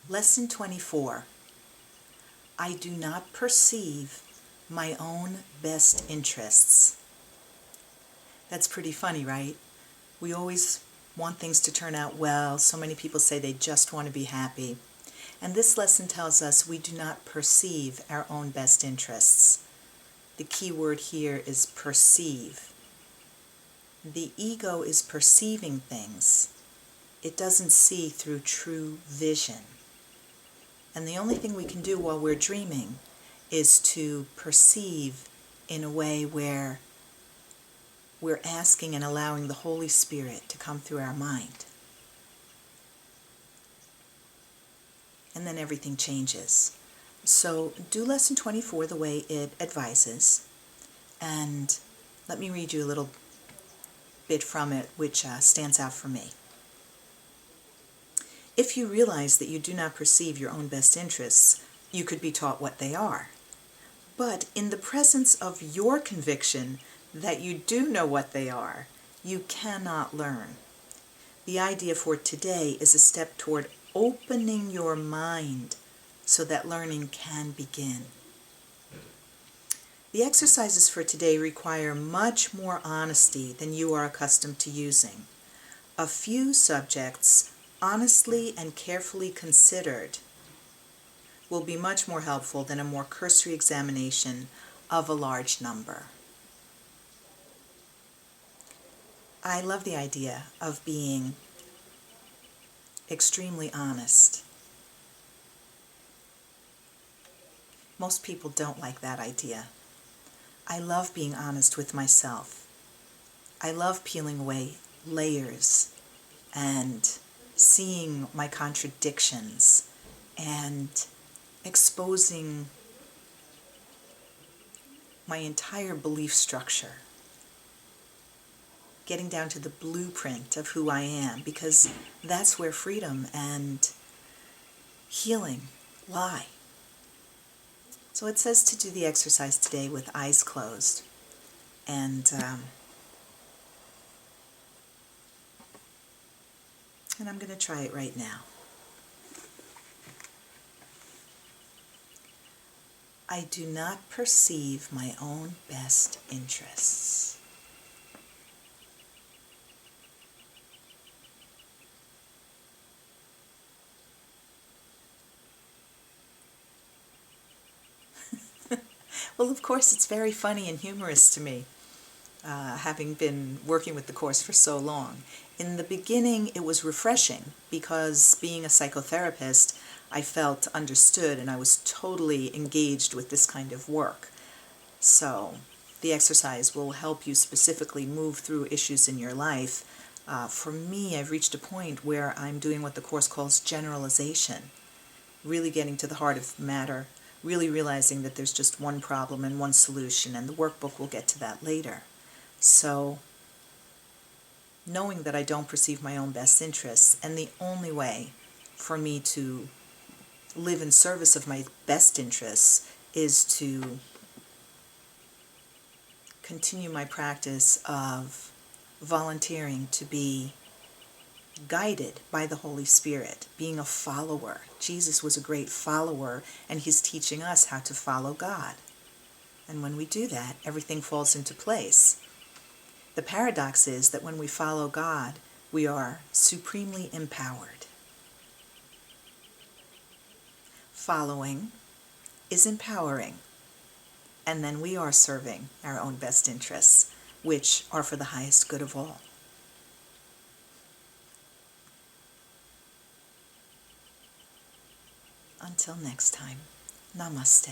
Lesson 24. I do not perceive my own best interests. That's pretty funny, right? We always want things to turn out well. So many people say they just want to be happy. And this lesson tells us we do not perceive our own best interests. The key word here is perceive. The ego is perceiving things. It doesn't see through true vision. And the only thing we can do while we're dreaming is to perceive in a way where we're asking and allowing the Holy Spirit to come through our mind. And then everything changes. So do lesson 24 the way it advises. And let me read you a little bit from it which stands out for me. If you realize that you do not perceive your own best interests, you could be taught what they are. But in the presence of your conviction that you do know what they are, you cannot learn. The idea for today is a step toward opening your mind so that learning can begin. The exercises for today require much more honesty than you are accustomed to using. A few subjects, honestly and carefully considered, will be much more helpful than a more cursory examination of a large number. I love the idea of being extremely honest. Most people don't like that idea. I love being honest with myself. I love peeling away layers and seeing my contradictions and exposing my entire belief structure, getting down to the blueprint of who I am, because that's where freedom and healing lie. So it says to do the exercise today with eyes closed, and I'm going to try it right now. I do not perceive my own best interests. Well, of course, it's very funny and humorous to me, having been working with the Course for so long. In the beginning, it was refreshing because being a psychotherapist, I felt understood and I was totally engaged with this kind of work. So the exercise will help you specifically move through issues in your life. For me, I've reached a point where I'm doing what the Course calls generalization, really getting to the heart of the matter, really realizing that there's just one problem and one solution, and the workbook will get to that later. So knowing that I don't perceive my own best interests, and the only way for me to live in service of my best interests is to continue my practice of volunteering to be guided by the Holy Spirit, being a follower. Jesus was a great follower, and he's teaching us how to follow God. And when we do that, everything falls into place. The paradox is that when we follow God, we are supremely empowered. Following is empowering, and then we are serving our own best interests, which are for the highest good of all. Until next time, namaste.